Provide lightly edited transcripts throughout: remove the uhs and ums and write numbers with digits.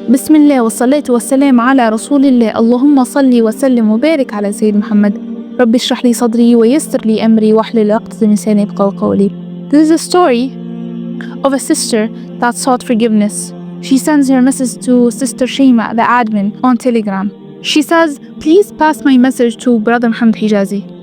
بسم الله والصلاة والسلام على رسول الله. اللهم صل وسلم وبارك على سيد محمد. رب اشرح لي صدري ويسر لي أمري واحلل عقدة من لساني يفقهوا قولي. This is a story of a sister that sought forgiveness. She sends her message to Sister Shima, the admin, on Telegram. She says, please pass my message to Brother Muhammad Hijazi.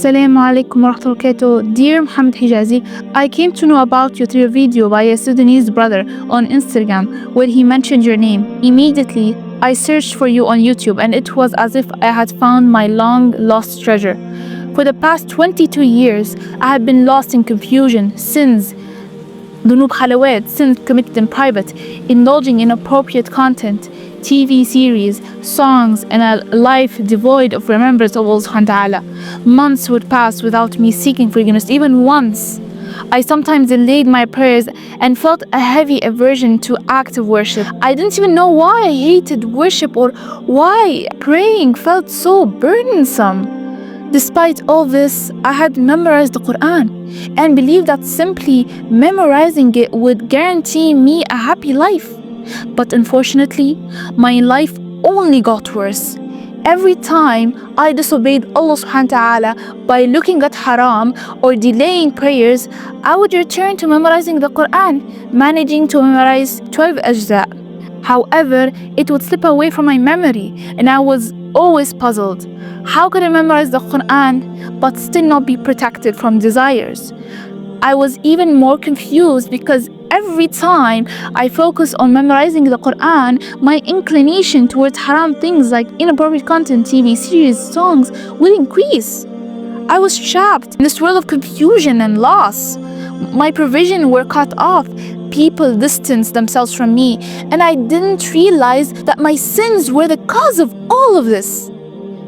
Assalamu alaikum wa rahmatullahi wa barakatuh. Dear Muhammad Hijazi, I came to know about you through a video by a Sudanese brother on Instagram where he mentioned your name. Immediately, I searched for you on YouTube and it was as if I had found my long lost treasure. For the past 22 years, I have been lost in confusion, sins, dhunub khalawat, sins committed in private, indulging in inappropriate content, TV series, songs, and a life devoid of remembrance of Allah subhanahu wa ta'ala. Months would pass without me seeking forgiveness. Even once, I sometimes delayed my prayers and felt a heavy aversion to active worship. I didn't even know why I hated worship or why praying felt so burdensome. Despite all this, I had memorized the Quran and believed that simply memorizing it would guarantee me a happy life. But unfortunately, my life only got worse. Every time I disobeyed Allah subhanahu wa ta'ala by looking at haram or delaying prayers, I would return to memorizing the Quran, managing to memorize 12 ajza. However, it would slip away from my memory and I was always puzzled. How could I memorize the Quran but still not be protected from desires? I was even more confused because every time I focused on memorizing the Quran, my inclination towards haram things like inappropriate content, TV series, songs would increase. I was trapped in this world of confusion and loss. My provision were cut off. People distanced themselves from me, and I didn't realize that my sins were the cause of all of this.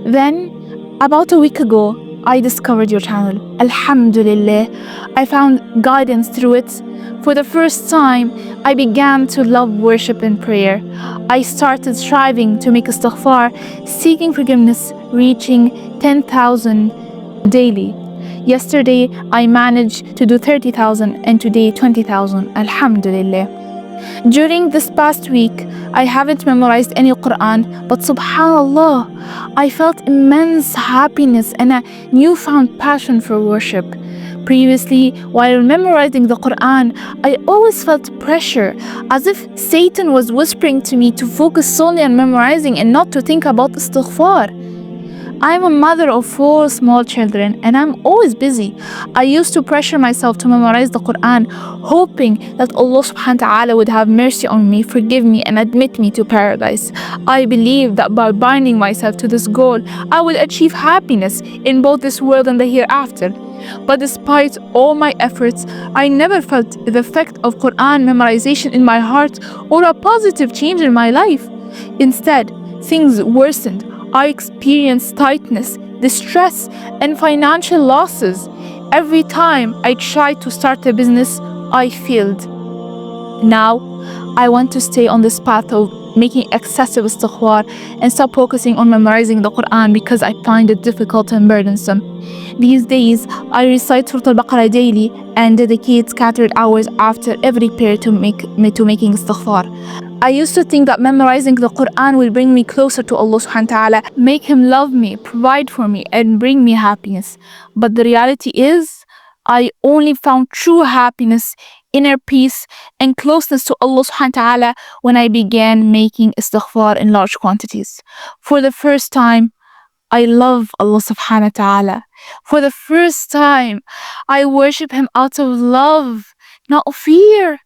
Then, about a week ago, I discovered your channel. Alhamdulillah, I found guidance through it. For the first time, I began to love worship and prayer. I started striving to make istighfar, seeking forgiveness, reaching 10,000 daily. Yesterday, I managed to do 30,000 and today 20,000. Alhamdulillah. During this past week, I haven't memorized any Quran, but subhanallah, I felt immense happiness and a newfound passion for worship. Previously, while memorizing the Quran, I always felt pressure, as if Satan was whispering to me to focus solely on memorizing and not to think about istighfar. I am a mother of 4 small children and I'm always busy. I used to pressure myself to memorize the Quran, hoping that Allah subhanahu wa ta'ala would have mercy on me, forgive me and admit me to paradise. I believed that by binding myself to this goal, I would achieve happiness in both this world and the hereafter. But despite all my efforts, I never felt the effect of Quran memorization in my heart or a positive change in my life. Instead, things worsened. I experienced tightness, distress, and financial losses. Every time I tried to start a business, I failed. Now, I want to stay on this path of making excessive istighfar and stop focusing on memorizing the Quran because I find it difficult and burdensome. These days, I recite Surah Al-Baqarah daily and dedicate scattered hours after every prayer to making istighfar. I used to think that memorizing the Quran will bring me closer to Allah subhanahu wa ta'ala, make Him love me, provide for me, and bring me happiness. But the reality is, I only found true happiness, inner peace, and closeness to Allah subhanahu wa ta'ala when I began making istighfar in large quantities. For the first time, I love Allah subhanahu wa ta'ala. For the first time, I worship Him out of love, not of fear.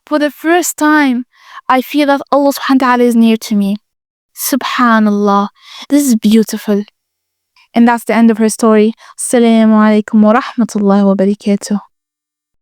For the first time, I feel that Allah subhanahu wa ta'ala is near to me. Subhanallah, this is beautiful. And that's the end of her story. Assalamu alaikum wa rahmatullahi wa barakatuh.